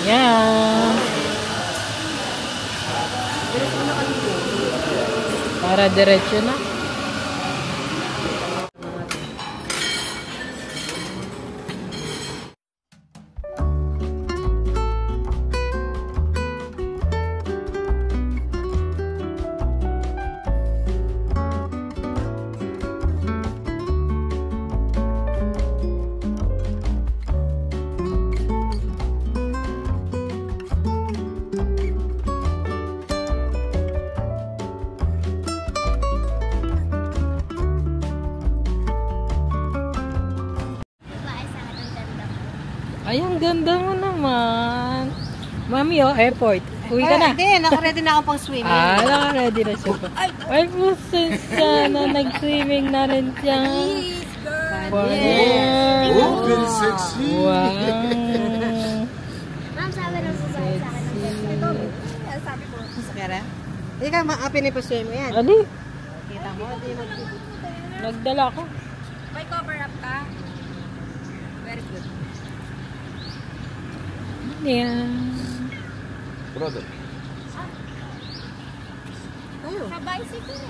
Yan. Para diretso na. Ay, ang ganda mo naman. Mami, oh, airport. Uwi ka na. Hindi, naka-ready na ako pang swimming. Naka-ready na siya. Ay, pusin siya na nag-swimming na rin siya. Wow. Oh, very sexy. Wow. Ma'am, sabi ng babae sa akin. Ito, sabi ko. Sakara? Hindi ka ma-apin na pa-swim mo yan. Ali, Kita mo, hindi mo. nagdala ko. May cover up ka? Very good. Yan. Brother. Sa bicycle.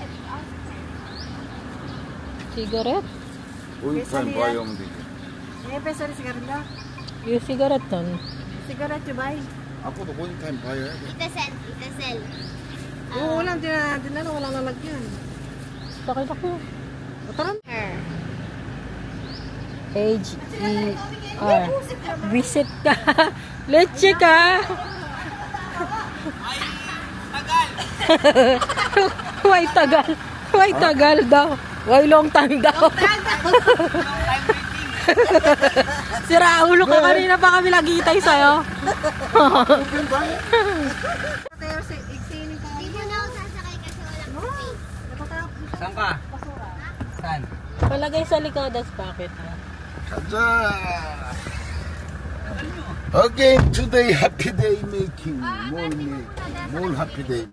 Cigarette? Uy, time buy yung dito. Eh, peso rin sigarilyo. Yung cigarette ton. Sigarilyo ba? Ako to ko yung time buy eh. Itasel. Itasel. Oo, walang dinala, walang lalagyan. Sakit ako. Mataran? H-E-R. Visit ka. Leche ka. Why tagal? Why tagal daw? Why long time daw? Sira ulo ka, kanina pa kami nagitay sa'yo. Hindi mo na ako sasakay kasi walang space. Saan ka? Saan? Palagay sa likadas, bakit? 가자. Again today happy day making. More happy day.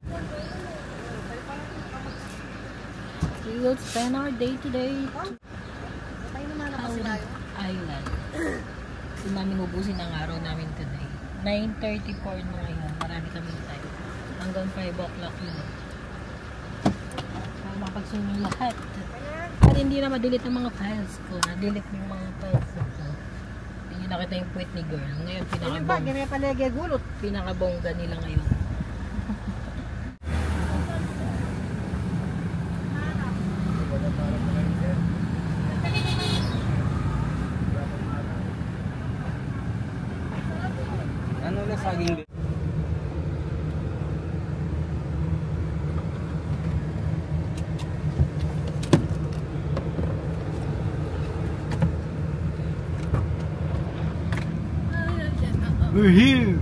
We will spend our day today Island. Gusto namin ubusin ang araw namin today. 9:34 na ngayon. Marami kami tayo. Hanggang 5 o'clock yun. Para mapagsunod lahat. At hindi na madelete ang mga files ko. Na-delete yung mga files ko. Hindi nyo nakita yung puwet ni girl. Ngayon, pinakabongga nila ngayon. Ano na saging? We're here.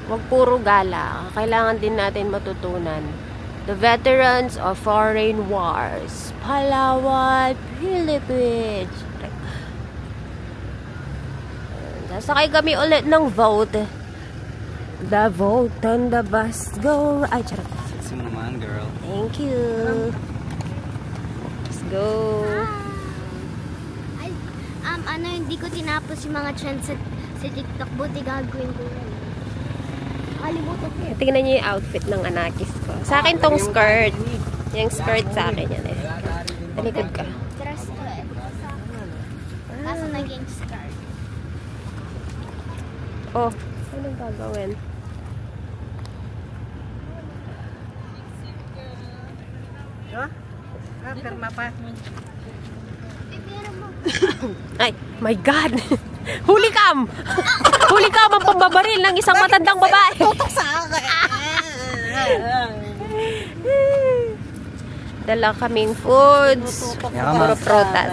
Huwag puro gala. Kailangan din natin matutunan. The veterans of foreign wars. Palawan, Philippines. Sasakay kami ulit ng vote. The vote on the bus go. Ay, charot. Sexy mo naman, girl. Thank you. Let's go. Ay, hindi ko tinapos yung mga trends sa TikTok. Buti gagawin ko yun. Kalimutan ko yun. Tingnan niyo yung outfit ng anakis ko. Sa akin tong skirt. Yung skirt sa akin yan eh. Talikod ka. Dress ko eh. Kaso naging skirt. Oh, anong gagawin? Ha? Perma pa. Pipira mo. Ay, my God! Huli kam! Huli kam ang pambabaril ng isang matandang babae. Tutok sa akin. Dala kaming foods. Puro prutas.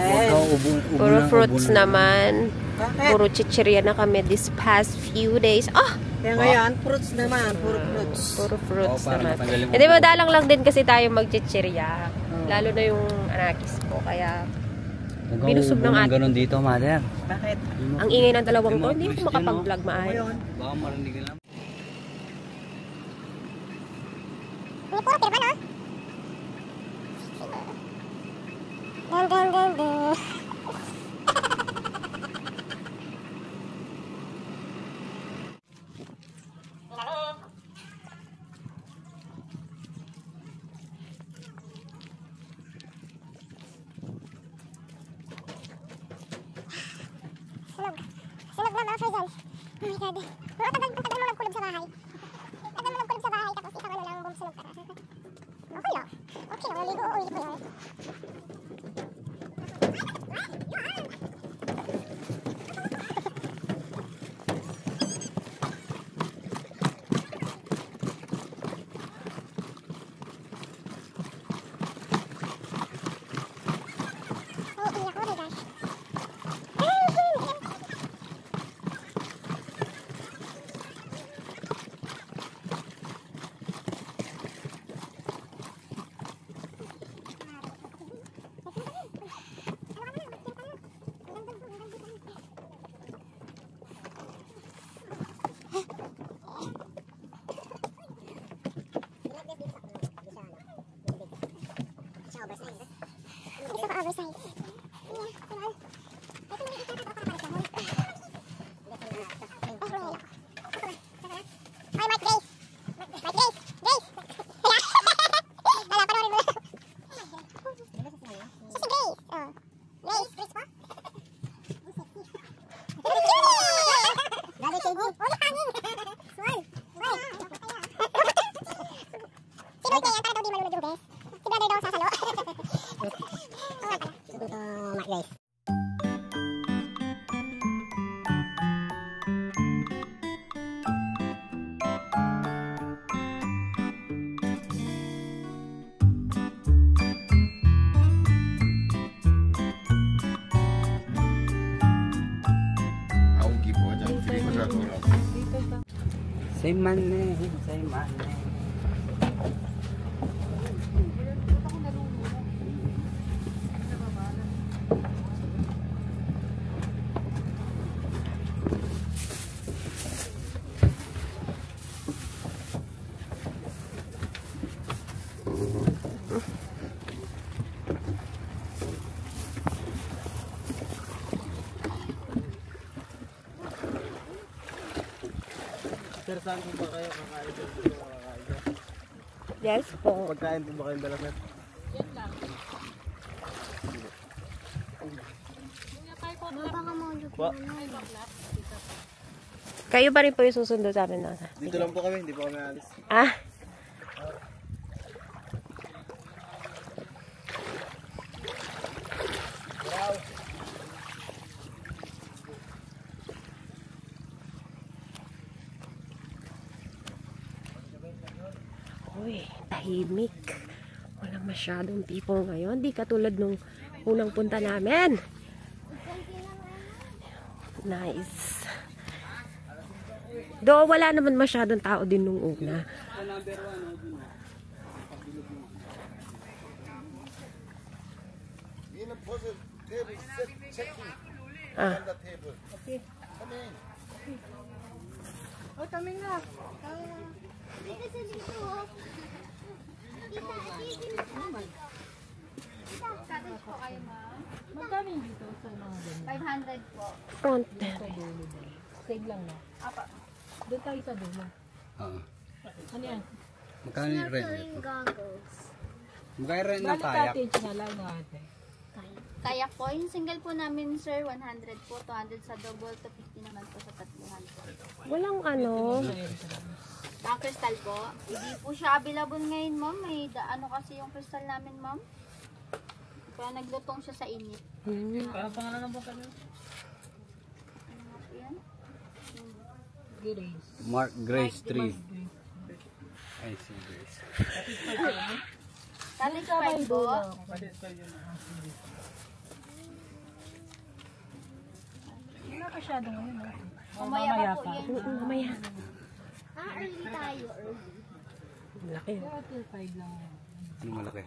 Puro fruits naman. Puro chichirya na kami this past few days. Ah! Kaya ngayon, fruits naman. Puro fruits. Puro fruits naman. Hindi ba dalang lang din kasi tayo mag-chichirya. Lalo na yung anakis ko. Kaya binusog ng atin. Ganon dito, mother. Bakit? Ang ingay ng dalawang to, hindi ko makapag-vlog maayos. Baka marinig ka lang. May puro pero ba no? Sunog na mga friends. Oh my God. Tagal mo nagkulog sa bahay. Tagal mo nagkulog sa bahay tapos isang ano lang bumsunog ka. Okay lang. Okay lang. Naligo o ulit ko yun. Oversize. Hi, Mike Grace. Mike Grace. Grace. Wala pa rin mo. Si Grace. Oh. Grace. Grace pa? Dali kayo. Oh, hangin. Smile. Smile. Si Roy kaya para daw di malulog yung guys. Si brother daw sasalo. Guys. 아우기 뭐냐? 드리고자 돌아서. Say money. Say money. Sir, saan po ba kayo kakain dyan? Yes po. Pagkain po ba kayong dala, sir? Baka maulog Po? Kayo pa rin po yung susundo sa amin na. Dito lang po kami, hindi po kami alis. Ah? Uy, tahimik. Walang masyadong people ngayon. Di katulad nung unang punta namin. Nice. Do wala naman masyadong tao din nung una. 얘는 버섯 테이블 체킹. Ah. 한다 테이블. 오케이. come Oh, kami na. Dito sa dito. Magkano yung dito sa mga ganyan? 500 po. Front. Save lang na. Doon tayo sa dulo. Oo. Ano yan? Magkano yung rent? Goggles. Magkano rent ng Balik kayak? cottage na lang na ate. Kayak po, yung single po namin sir, 100 po, 200 sa double, 250 naman po sa 300. Walang ano. Ang crystal po, hindi po siya available ngayon ma'am, may ano kasi yung crystal namin ma'am. Kaya naglutong siya sa init. Parang pangalan ng baka niyo? Ano nga po yan? Grace. Mark Grace 3. I see Grace. Satisfied po. Hindi na masyadong ano. Mamaya pa po yan. Mamaya. Early tayo, early. Laki. Till 5 lang. Ano malaki?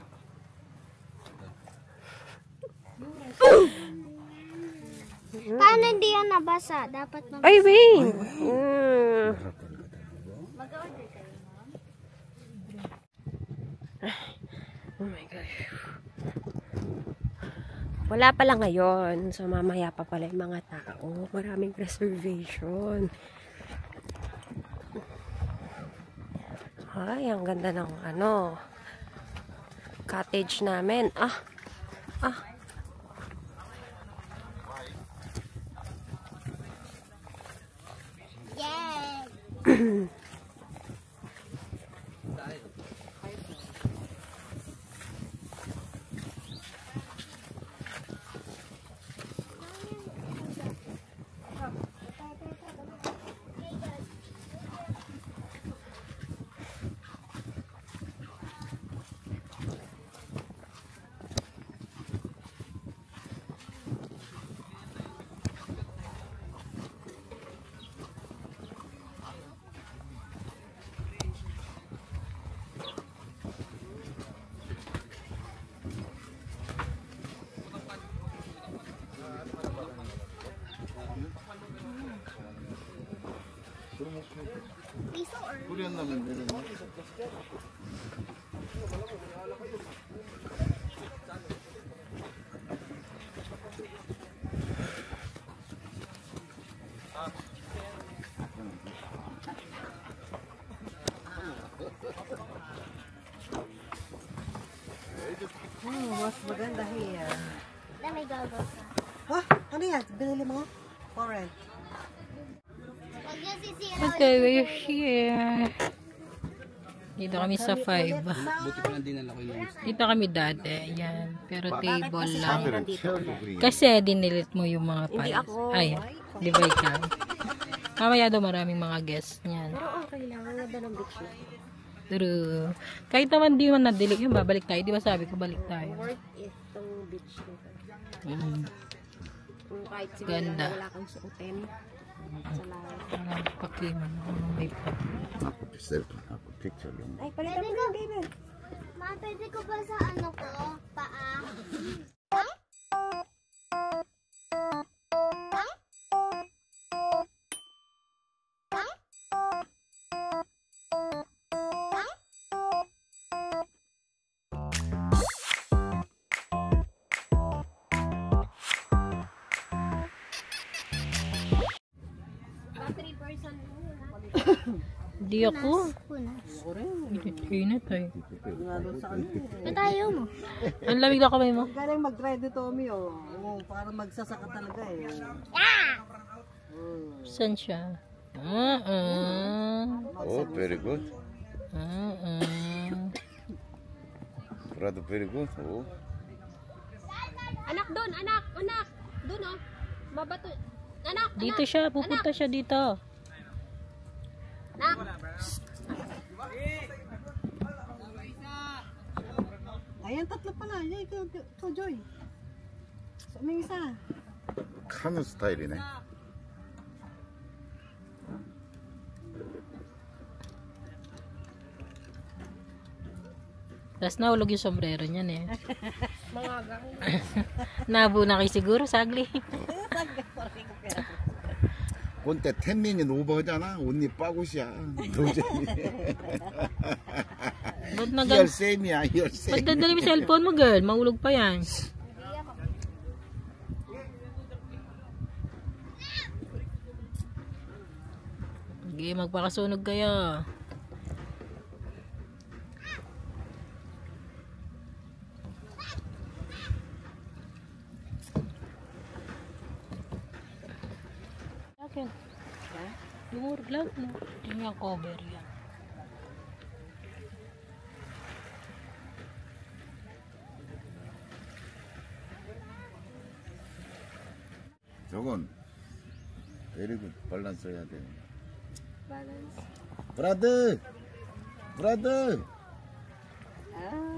Paano hindi yan nabasa? Dapat Ay, wait! Mag-order kayo ma'am. Oh my gosh. Wala pala ngayon. So, mamaya pa pala yung mga tao. Maraming reservation. Ay, ang ganda ng cottage namin. Yay! 뿌리 안 나면 되는 거. Mas maganda here. Na may goggles ka. Ano yan? Binili mo? Foreign. Huwag niyo sisira Okay, we're here. Dito kami sa 5. Buti pa lang dinala ko yung Dito kami dati. Ayan. Pero table lang. 사람들은 태워도 그리. Kasi dinilit mo yung mga files. Ay, di ba ikaw? Mamaya daw maraming mga guests niyan. Pero kailangan na ba ng beach na? True. Kahit naman di man na-delete yun, babalik tayo. Di ba sabi ko, balik tayo. Worth it tong beach nito. Kung kahit siguro Ganda. wala kang suotin. Sa lahat. Parang pakiman. May pa. 셀프 픽처 용. Ay, palitan mo na, baby. Ma, pwede ko ba sa ano ko? Paa? Di ako. Init ay. Patayo mo. Ang lamig na kamay mo. Galing mag-try dito, Omi, para magsasaka talaga eh. Saan siya? Oh, very good. Brad, very good. Oh. Anak doon, anak. Doon oh. Mabato. Anak, Dito siya. Pupunta siya dito. Ayan, tatlo pala. Yan, ikaw, Joy. So, may isa. 카누 스타일이네. Tapos nahulog yung sombrero niyan eh. Nabo na kayo siguro, sagli. 그때 텐민이 노버잖아. 옷이 빠굿이야. 노잼이. Ba't na 열쌤이야, 열쌤. Ba't dadali mo cellphone mo, girl? Mahulog pa yan. Sige, magpakasunog kayo. Akin. Lumurog lang. Yung yung cover yan. 저건 베리굿 밸런스 해야 돼. 브라드! 브라드!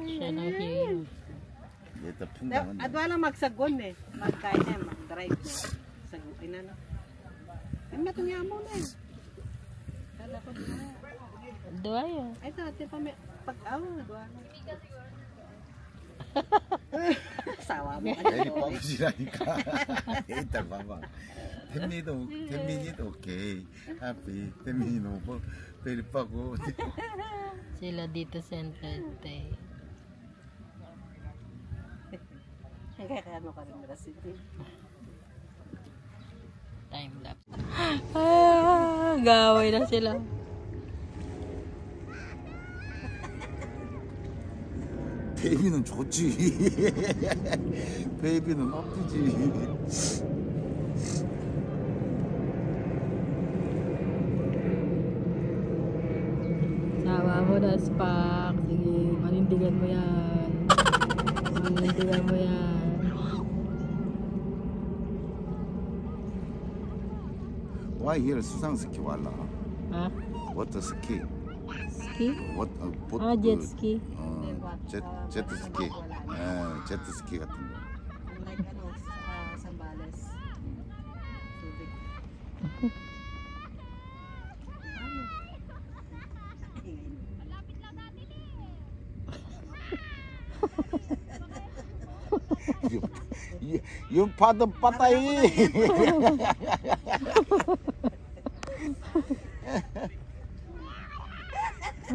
Siya lang hero. 얘다 풍당은 At wala magsagon eh. Magkain na, mag-drive na. Sagutin na. Ay, matunya mo na eh. Kala ko na. Doa yun. Ay, ito pa may pag-awa. Sawa mo. 베리 빠굿이라니까. 일단 봐봐. 텐민이도 오케이. 하피. 텐민이 노버. 베리 빠굿. Sila dito centered tayo. Kaya ano ka rin nila city. Time lapse. Gaway na sila. 베이비는 좋지. 베이비는 나쁘지. Sawa mo na, Spak. Sige, manindigan mo yan. Manindigan mo yan. Why here 수상스키 왈라? Ha? 워터 스키. Ski? 보트. Ah, jet ski. 제트스키. 제트스키 같은 거. Like ano, Sambales. Tubig. Yung pato patay.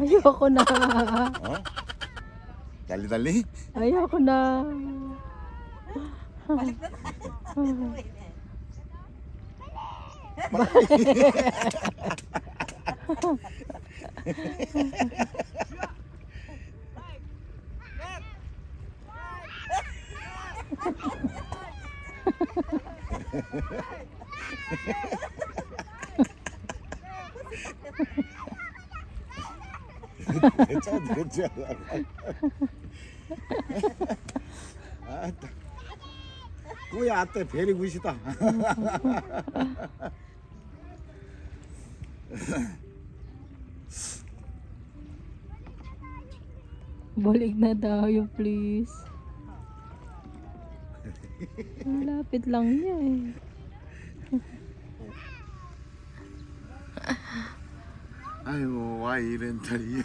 Ayoko na. Dali-dali. Ayoko na. 됐잖아. 꾸야 아때 베리 굿이다. Balik na tayo, please. Malapit lang niya eh. 아이고 와 이런 달이요.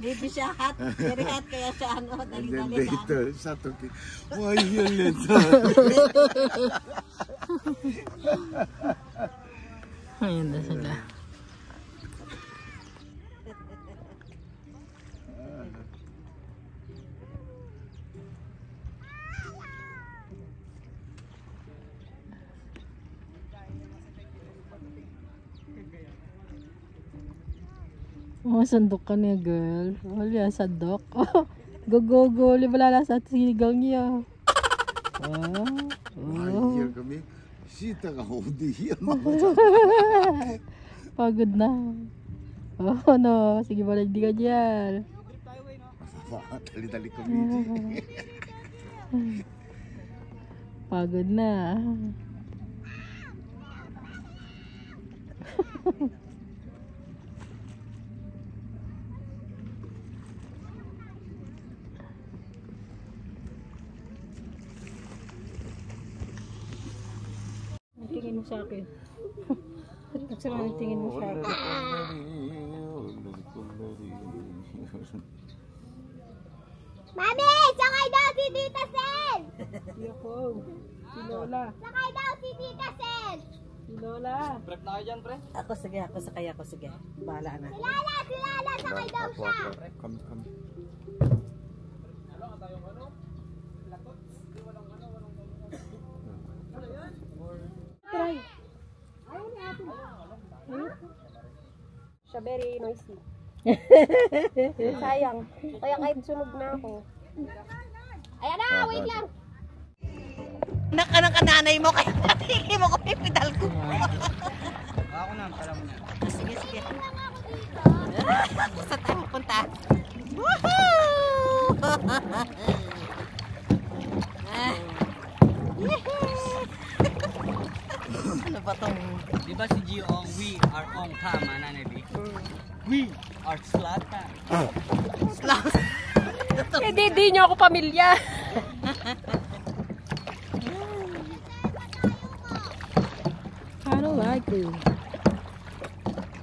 Baby siya hot. Very hot kaya siya ano. Dali-dali na. 데이터 사토키 와 이열렌다. Ayan na sila. Sandok ka niya, girl. Wala, sandok. Go. Libalala sa sigang niya. 와 이열 그러면 시다가 어디 희한나. Pagod na. Oh, no. Sige, balik di ka dyan. 달리달리 거미지. Pagod na. Tingin mo sa akin. Saan tingin mo sa akin? Mami! Sakay daw si Tita Sen! Yoko. Si Lola. Sakay daw si Tita Sen! Si Lola. Ako sige, ako sige. Bahala na. Si Lala, sakay daw siya! Come. Siya very noisy. Sayang. Kaya kahit sunog na ako. Ayan na, wait lang. Anak ka ng kananay mo kaya patiki mo ko pipidal ko. Ako na, pala mo na. Sige. Saan tayo mapunta? Woohoo! Ano ba tong? Di ba si Giong, we are on tama na nabi? We are Zlatan. Hindi niyo ako pamilya. I don't like you.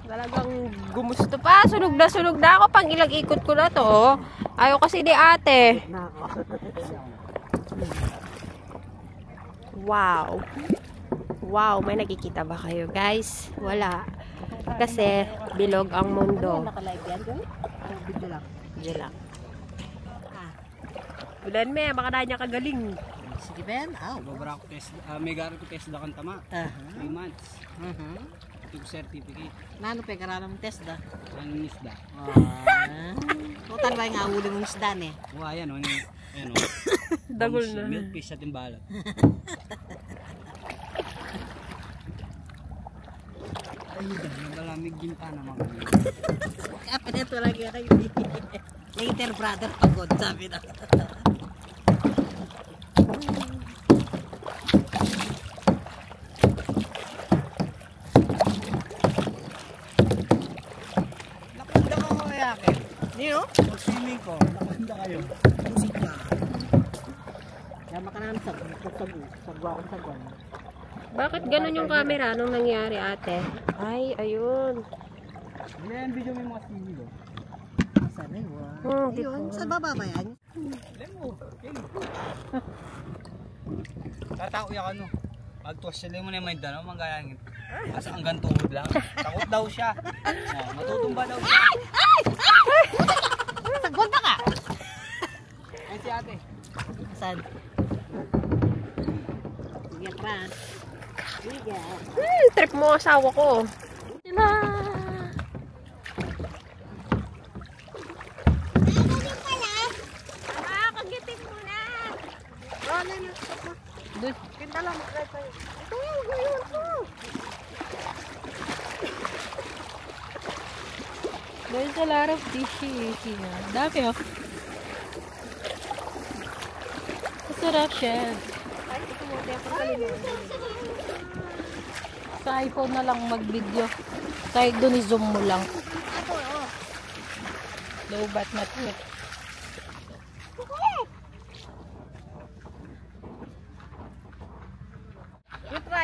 Talagang gumusto pa. Sunog na ako. Pang ilang ikot ko na to. Ayaw kasi ni ate. Wow. Wow, may nakikita ba kayo guys? Wala. Kasi bilog ang mundo. Naka-live yan, girl? Video lang. Video lang. Bulan me, baka na niya kagaling. Sige Ben, Babara ko test, may garo ko test da kan tama. 3 months. Ito ko certificate. Nano pa karana mong test da? Ang isda. Total ba nga uli mong isda ne? Wow, yan o. Yan o. Dagol na. Milk fish sa timbalan. Ay, yung malamig ginta naman. Apa nito lagi ako later brother pagod sabi na. Nakunda ko ko yakin. Niyo? Mag-swimming ko. Nakunda kayo. Musik ka. Kaya makanan sa sagwa. Bakit ganun yung camera nung nangyari, ate? Ay, ayun. Yan, video may mga swimming ko. Sana yun. Diba? Sa baba ba yan? Tatao yan ano. Pagtuwas sila mo na yung may dano, manggayangin. Kasi hanggang tuhod lang. Takot daw siya. Matutumba daw siya. Sagwan na ka! Ay si ate. Saan? Sige pa. Sige. Trip mo asawa ko. Diba? Kagitin mo na. Doon. Kita lang mag-try tayo. Ito yung gawin ko. There's a lot of fishes here. Dami oh. Masarap siya. Sa iPhone na lang mag-video. Kahit doon i-zoom mo lang. Low bat not yet.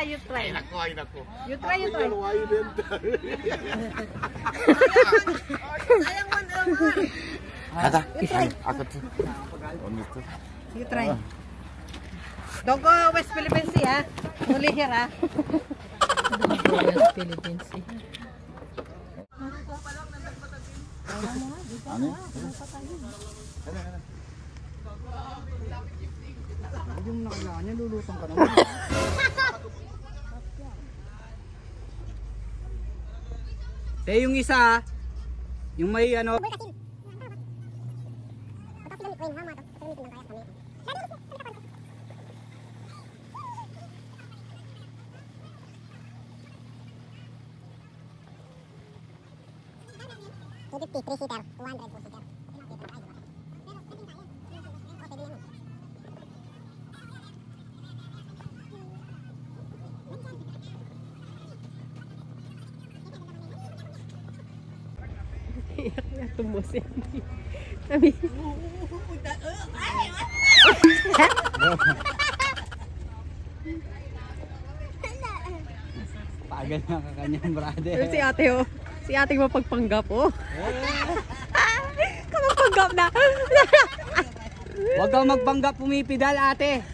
You try. Ay nako. You try. Why benta? Sayang man naman. Kada. Ako to. Honest. You try. Don't go West Philippines ha. Only here ha. Philippines eh. Ano? Yung nakailangan niya, lulutang ka naman. Yung isa, yung may ano. Seater, 200 po seater. Tumusin. Sabi. Pagal na ka kanyang brother. Si ate oh. Si ate mapagpanggap oh. Kamapagpanggap na. Huwag kang magpanggap pumipidal ate.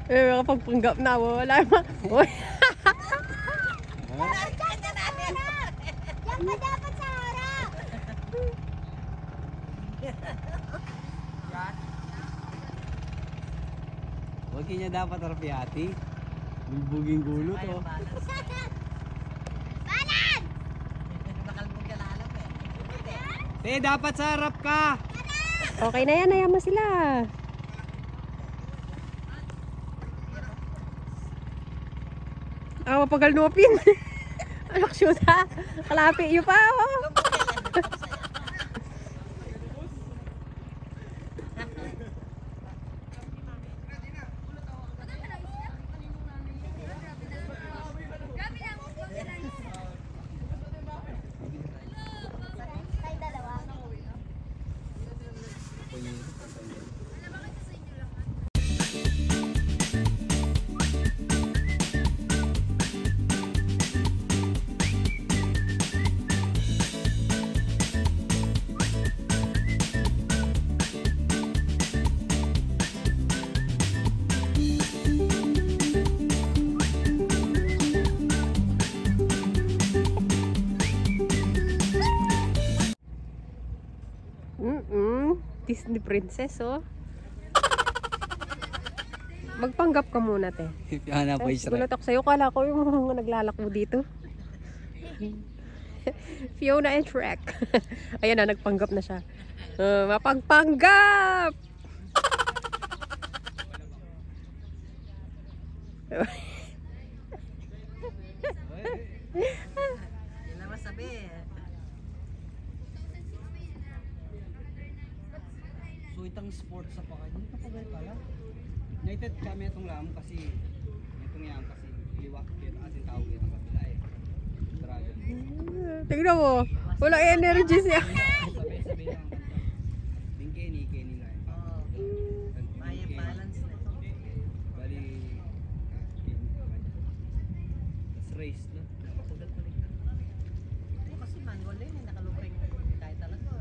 Makapagpanggap na oh. Wala ma. Uy. Yan pa dapat sa harap. Huwag niya dapat arpiati. Bulbuging gulo to. Balan! Dapat sa harap ka. Okay na yan. Ayaw mo sila. Mapagal nopin. Anak shoot ha. Kalapi yun pa oh. Disney princess, oh. Magpanggap ka muna, te. Hanap po Israel. Gulat ako sa'yo. Kala ko yung naglalakbo dito. Fiona and Shrek. Ayan na, nagpanggap na siya. Mapagpanggap! Yun na masabi. So itang sports sa paka. Hindi ka pagay pala. United kami itong lam kasi itong yan kasi liwak kaya atin tawag itong kabila eh. Dragon. Tingnan mo. Walang energy siya. Sabi lang. Din Kenny lang. May balance na. Bali tas race no. Napasugat pa rin. Oo, kasi manual yun, nakalupay tayo talaga.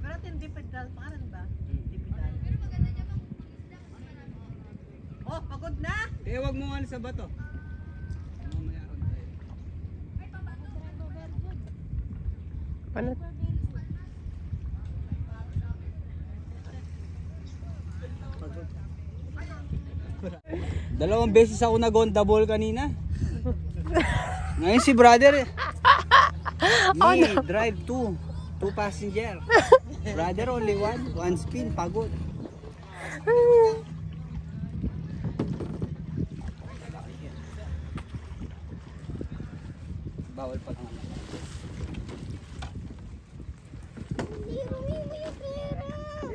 Pero atin hindi pedal, pangalan ba? Hindi pedal. Oh, pagod na! Eh wag mo ano sa bato. Mamaya ron tayo. Ano? Dalawang beses ako nag-on the ball kanina. Ngayon si brother drive 2 passenger. Brother only one spin, pagod. Bawal pa lang.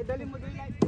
Dali mo doon light.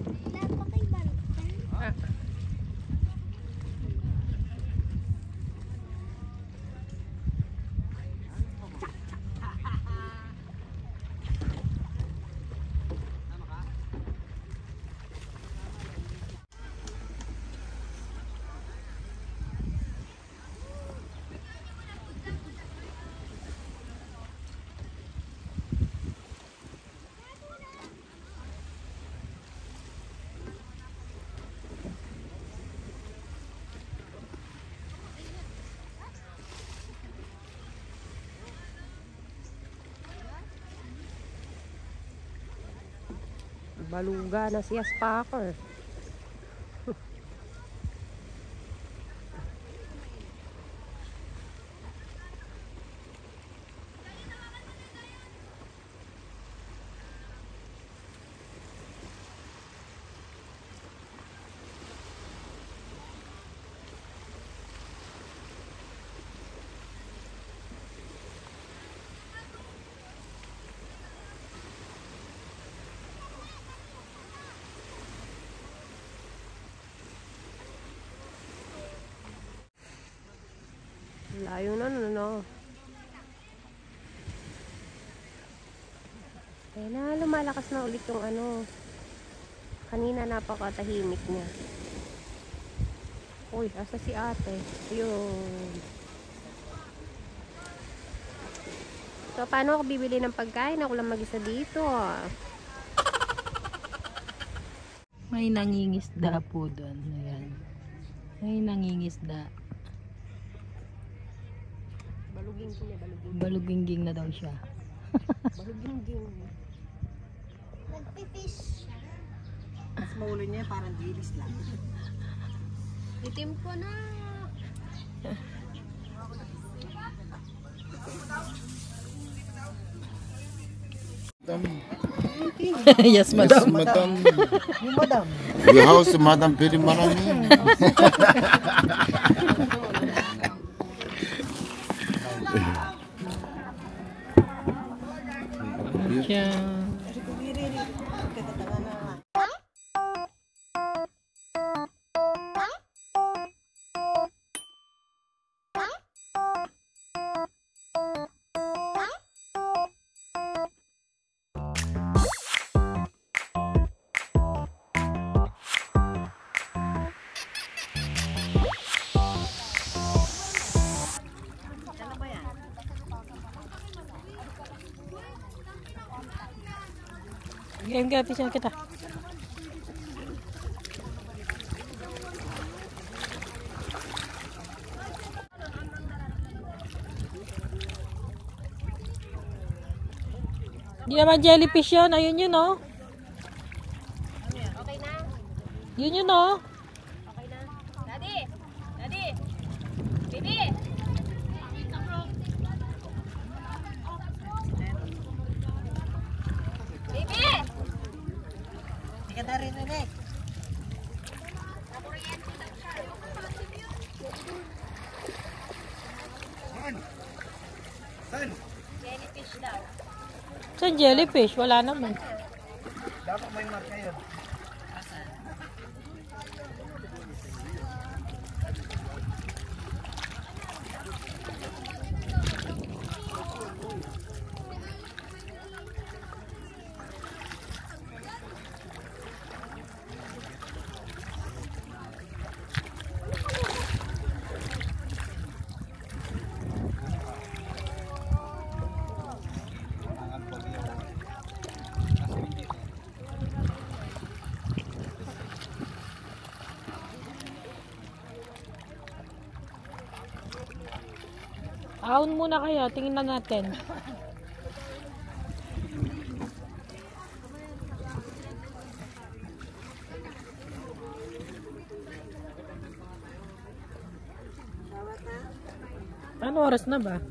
Baluga na siya Spacker. Layo na, no. Kaya na, lumalakas na ulit yung ano. Kanina napakatahimik niya. Uy, asa si ate? Ayun. So, paano ako bibili ng pagkain? Ako lang mag-isa dito, ah. May nangingisda po doon. Ayan. May nangingisda. Balugingging na daw siya. Balugingging. Nagpifish. Mas maulin niya, parang dilis lang. Itim ko na. Yes, madam. Yes, madam. Yung madam. Your house, madam, very marami. Game siya kita. Hindi naman jellyfish yun. Ayun yun, oh. Yun oh. Okay na. Daddy! Daddy! Baby! Baby! Hindi ka na rin ulit. Jellyfish daw. Saan jellyfish? Wala naman. Dapat may marka yun. Ahon muna kayo. Tingnan natin. Ano oras na ba?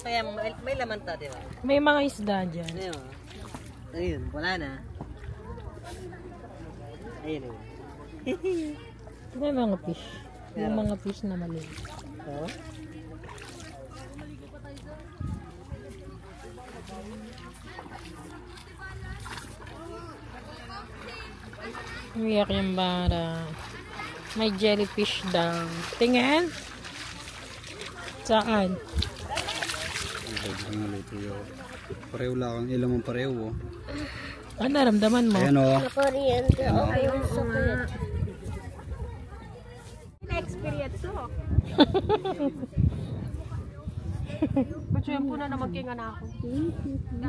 Kaya may laman ta, di ba? May mga isda dyan. Ayun. Ayun, wala na. Ayun. May mga fish. May mga fish na maliit. Oh? Umiyak yung bara. May jellyfish daw. Tingin? Saan? Pareho lang. Ilang mong pareho. Oh. Ano naramdaman mo? Ayan o. Kuryente. Okay, yung sakit. Na-experience ko. Patsuyan po na magkinga na ako.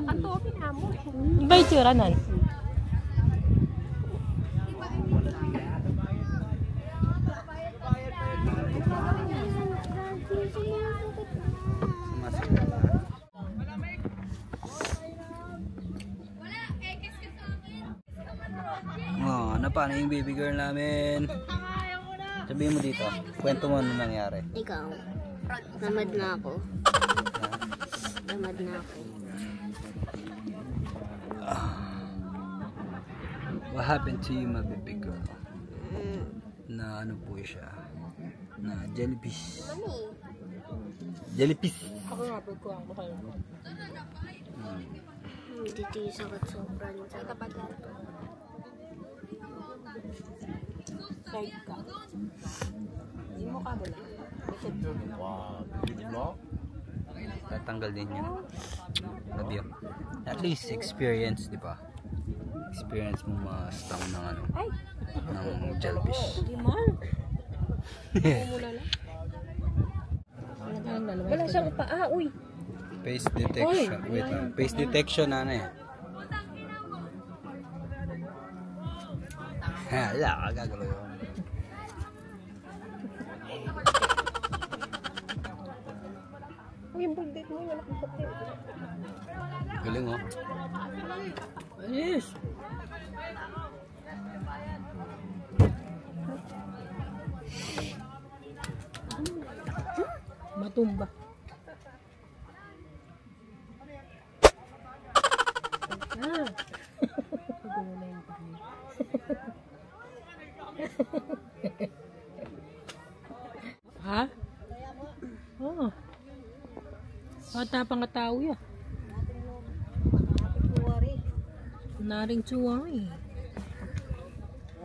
Kanto, pinamo. Iba yung tsura nun? Oh, ano paano yung baby girl namin? Sabihin mo dito. Kwento mo ano nangyari. Ikaw. Tamad na ako. Tamad na ako. What happened to you, my baby girl? Na ano po siya? Na jellyfish. Jellyfish. Ako nga po ko ang bakal mo. Dito yung sakat sobrang sakit. Side ka. Yung mukha mo lang. Tatanggal din yun. Love you. At least experience, di ba? Experience mo ma-stung ng ano, ng jellyfish. Hindi man. Mula lang. Wala siyang paa, uy. Face detection. Wait lang. Face detection na eh. Ha, wala. Gagalo yun. Uy, yung buldet mo, wala kang pati. Galing oh. Yes. Matumba. Ha? Oh. Bata pang katao ya. Naring tsuwari.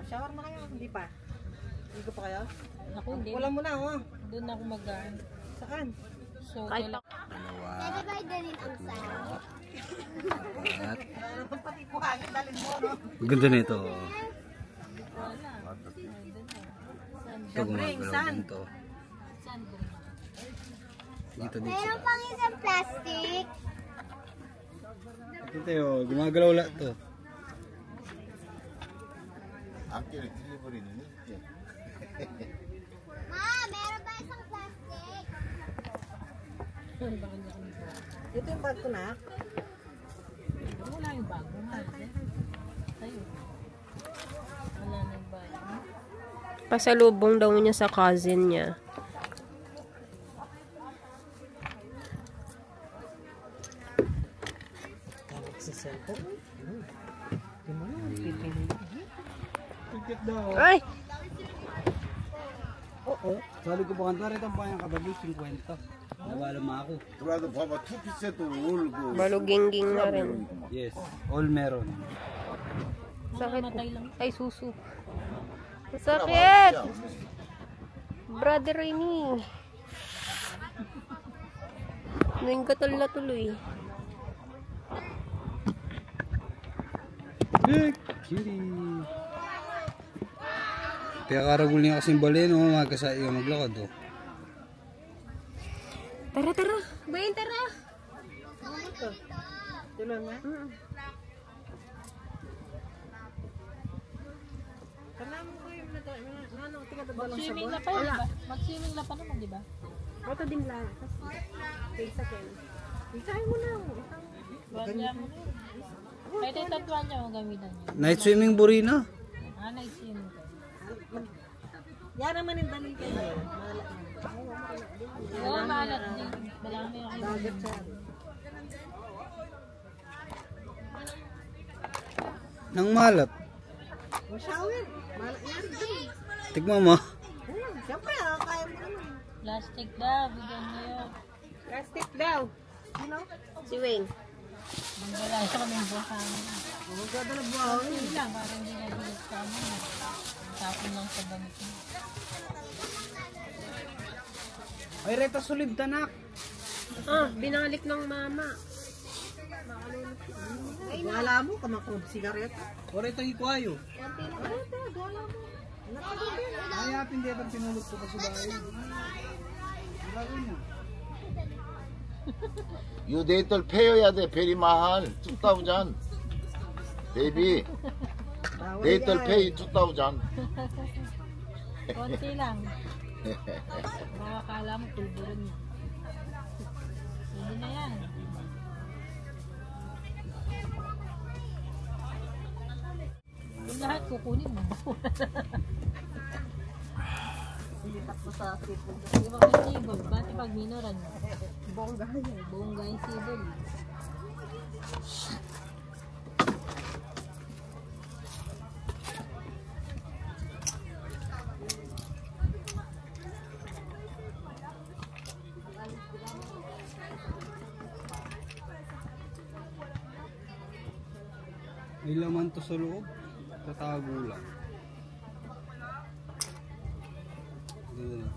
Shower na kayo, hindi pa? Hindi ko pa kayo? Ako hindi. Wala mo na, oh. Doon ako mag-gaan. Saan? So, kailangan. Dalawa. Bye-bye din ang sa. At Pati po hangin, dalhin mo, no? ganda nito. Ito Siyempre, gumagalaw saan? din to. Dito. Meron pang isang plastic. Ito oh, gumagalaw lahat to. Anche le delivery non è. Ma, meron pa isang plastic. Ito yung bag ko na. Wala yung bago. Sa'yo. Wala nang bayan. Pasalubong daw niya sa cousin niya. Sa cellphone. Di mo na, pipili. Ticket daw. Ay! Oo. Sabi ko ba kanto rin ang payang kabagi 50. Nawala mo ako. 그래도 봐봐 투피셋도 울고. Balugingging na rin. Yes. All meron. Sakit. Matay lang. Ay, susu. Sakit! Brother Rainy. Ngayon ka tula tuloy. Kiri. Kaya karagul niya kasing bali, no? Magkasa iyo maglakad, oh. Tara, tara. Bayin, tara. Tulong nga. Kanamo ko yung ano, tingnan ba lang Mag-swimming na pa yun, diba? Mag-swimming na pa naman, diba? Boto din lang. Pisa kayo. Isahin mo na. Wala mo na. Kahit yung tatuan niya, gamitan niya. Night swimming burina. Night swimming ka. Yan naman yung dali kayo. Malak na. Oo, maalat din. Malaki ako. Dagat siya. Nang malat. O shower. Malak yan. Tignan mo. Siyempre, kaya mo naman. Plastic daw, bigyan niyo yun. Plastic daw. Si Wayne. Wala siya kami buwan sa amin. Huwag ka na buhaw. Hindi lang, parang hindi na bilis sa amin. Tapon lang sa damit niya. Ay, reta sulib tanak. Ah, binalik ng mama. Wala mo, kamakod sigareta. O reta ikwayo. Ay, hapin di ito pinulot ko pa sa bahay. Gagawin niya. 요 데이터를 패여야 돼. 베리 마할 2000. 베이비. 데이터를 페이 2000. Konti lang. Baka kala mo, tulburin mo. Hindi na yan. Yung lahat kukunin mo. Silipat mo sa sipon. Di ba may sibol? Bati pag minoran mo? Bongga yan. Buong gayong sibol. May laman to sa loob. Tatago lang. Ganda na.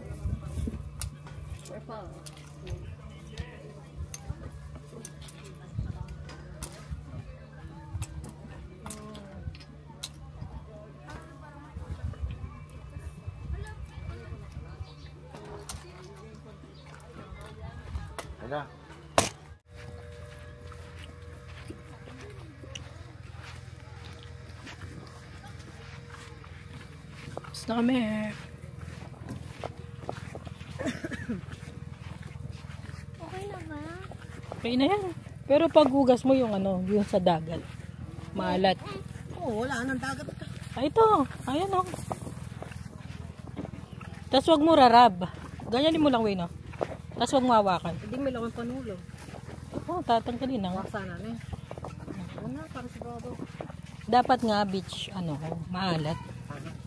가자. Tapos na kami. Okay na nga. Okay na yan. Pero pag hugas mo yung ano, yung sa dagat. Maalat. Oo, wala nang dagat. Ay, ito. Ayan o. Tapos wag mo rarab. Ganyanin mo lang, Wayne. Tapos wag mo hawakan. Hindi may laman panulo. Oo, tatanggalin na. Sana na eh. Oo nga, para siguro. Dapat nga beach, ano, maalat.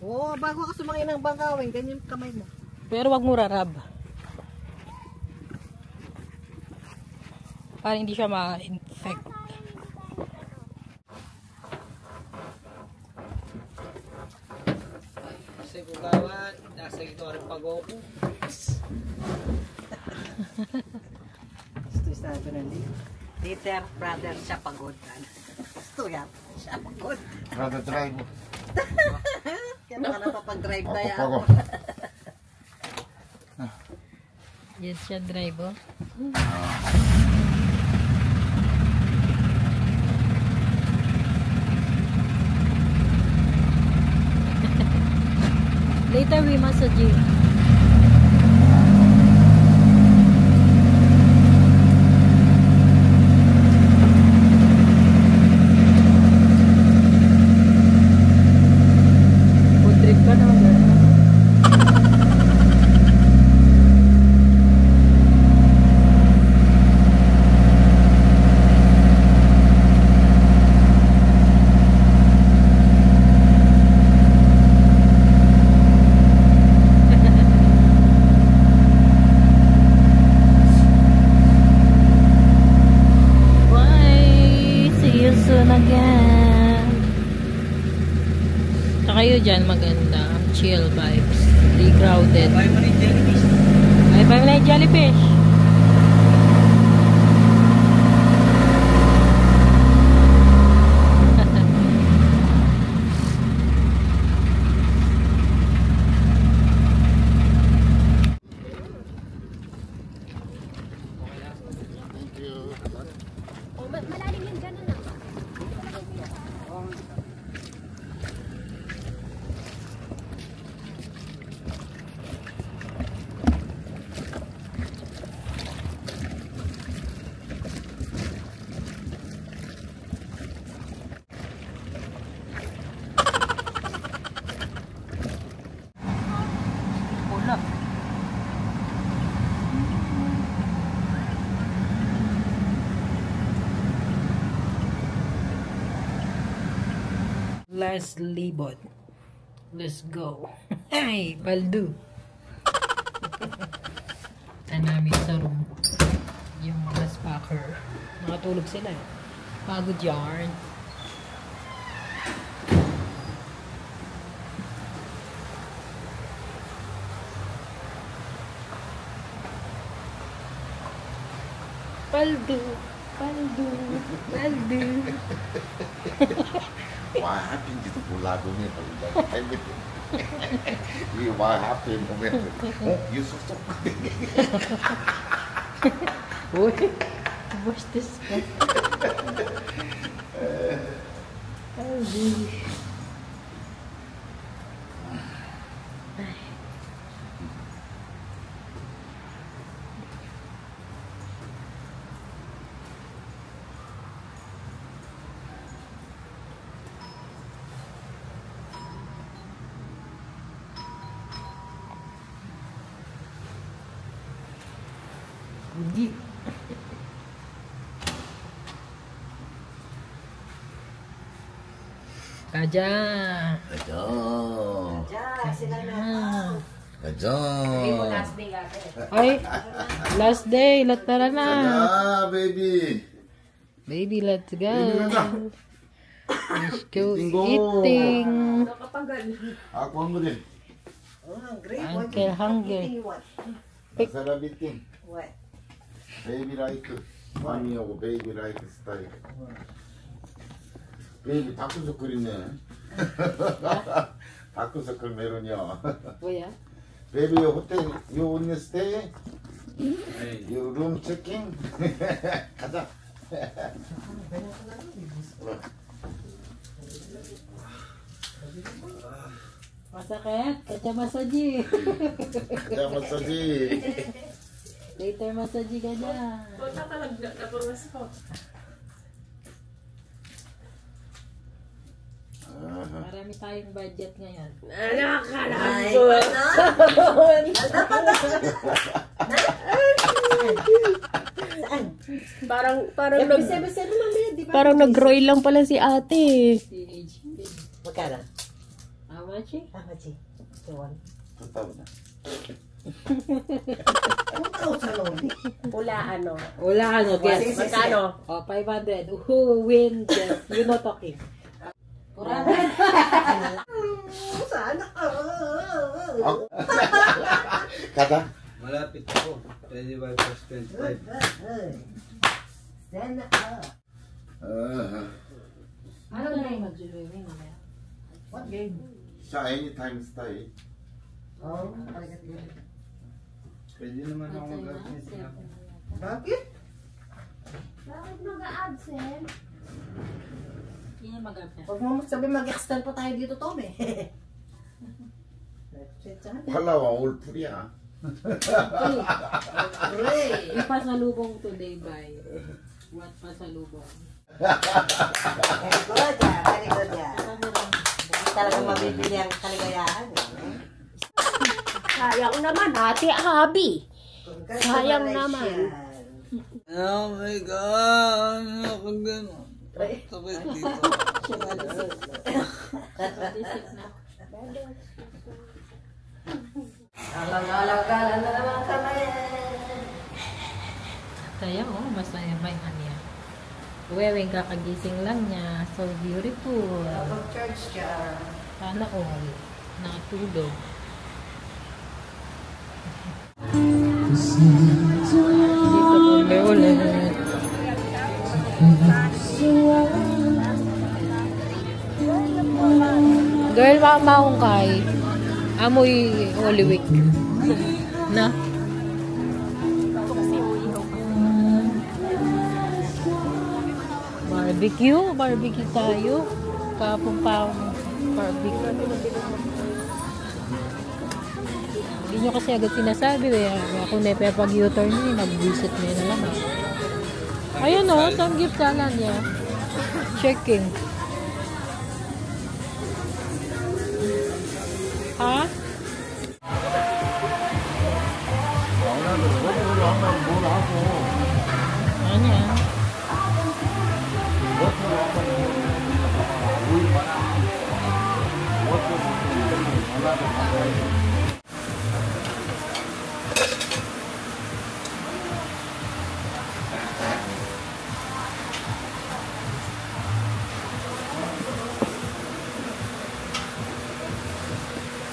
Oo, bago ka sumakay ng bangkawin, ganyan yung kamay mo. Pero wag mo rarab. Para hindi siya ma-infect. Kasi kugawan, nasa ito rin pag-opo. Gusto sa ito na hindi. Peter, brother, siya pagod. Gusto yan, siya pagod. 브라더 드라이브. Kaya ka napapag-drive na yan. 아빠가. Yan siya, driver. Later we massage. kayo dyan, maganda. Chill vibes. Hindi crowded. Buy mo rin jellyfish. Ay, buy mo na yung jellyfish. Malalim yung gano'n na. Last libot. Let's go. Hey, Baldu. Ito namin sa room. Yung mga spacker. Nakatulog sila. Pagod yarn. Baldu. Baldu. Baldu. Why happened to lago niya? Why happened mo? Oh, you so. Uy, what's this? Hindi. Kaja. Kaja. Kaja. Ay, last day. Let's tara na. Kaja, baby. Baby, let's go. Let's go Eating. eating. Ako ang din. Uncle hungry. Masarap eating. Baby like. Mami하고 baby like style. Baby 바꾸서 그리네. 바꾸서 그 메론이야. 뭐야? Baby hotel you only stay. You room checking. 가자. Masakit? Kacha masaji. 가자 마사지. Later masaji ka dyan. Marami tayong budget ngayon. Parang nag-roy lang pala si ate. Magkano? How much eh? How much? Iwan. 좋다보다. Wala ano. Wala ano, guess. Magkano? Oh, 500. Who win guess? You know talking. Sana ka. 가자. Malapit ako. 25 plus 25. Sana ka. Ano na yung mag-swimming mamaya? What game? 자, anytime stay. Oh, talaga din. Pwede naman ako mag-absent. Bakit? Bakit mag-absent? Yun yung mag-absent. Huwag mo sabi mag-extend pa tayo dito, Tom eh. 팔라와 올 풀이야. Yung pasalubong today by what pasalubong? Very good yan, very good yan. Hindi talaga mabibili ang kaligayahan. Sayang naman, ate Abby. Sayang naman. Oh my God! Ako gano'n. Sakit dito. Alang-alang-galan na naman kami. Kaya masaya ba yung ano yan? Weweng kakagising lang niya. So beautiful. Mag-church ka. Sana all. Nakatulog. Dito kami ulit. Girl, maungkay. Amoy Holy Week. Na? Barbecue tayo. Kapong barbecue. Hindi nyo kasi agad sinasabi. Ako na pag U-turn nyo, nag-visit nyo na lang. Ayun o, some gift sana niya. Checking. Ha? Ano yan?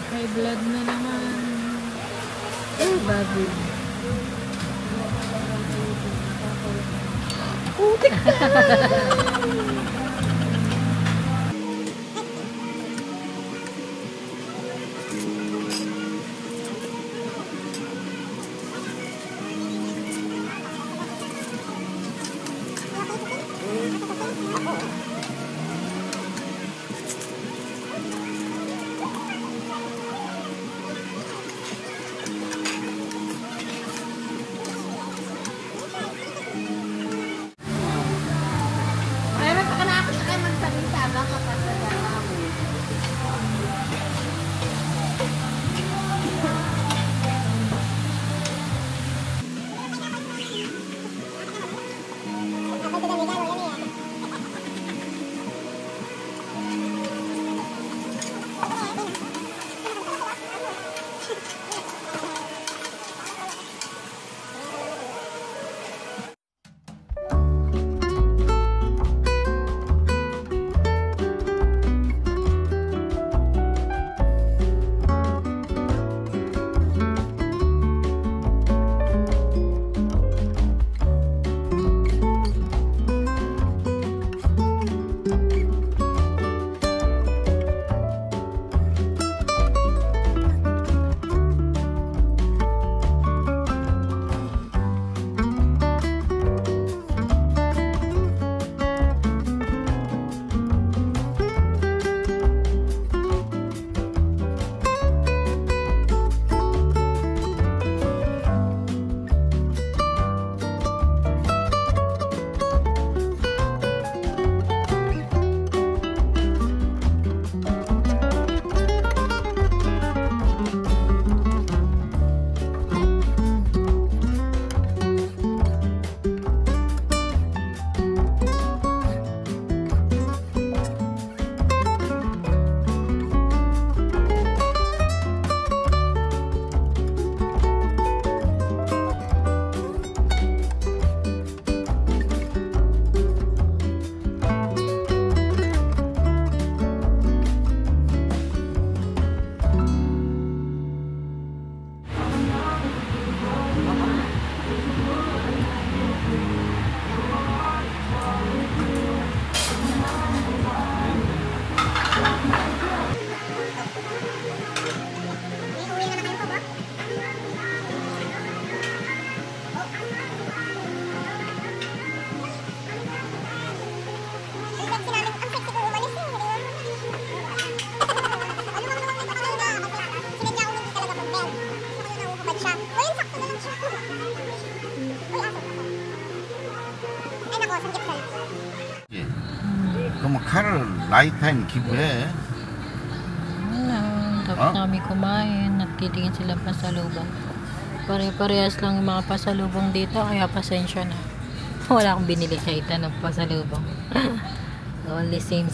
High blood na naman. Baboy. Putik! 그럼 칼을 나이타임 기부해. Tapos namin kumain, nagtitingin sila pasalubong. Pare-parehas lang yung mga pasalubong dito, kaya pasensya na. Wala akong binili kahit ng pasalubong. Only same.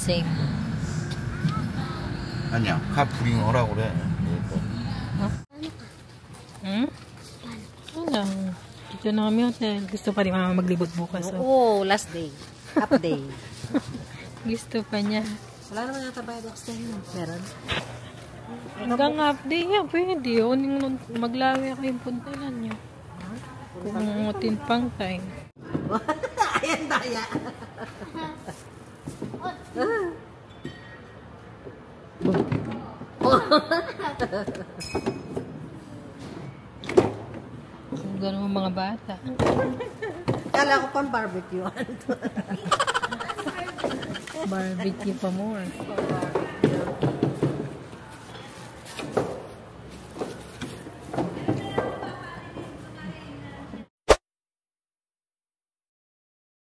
아니야, 칼 부링 오라고 그래. Hmm? Wala. Dito na kami hotel. Gusto pa rin mama maglibot bukas. Oo, last day. Half day. Gusto pa niya. Wala naman yata bayad extension. Meron? Hanggang half day yan, pwede. Uning maglawi ako yung puntalan nyo. Kung mutin pang time. Ayan, daya. Kung gano'n mga bata. Kala ko pang barbecue. Barbecue pa more.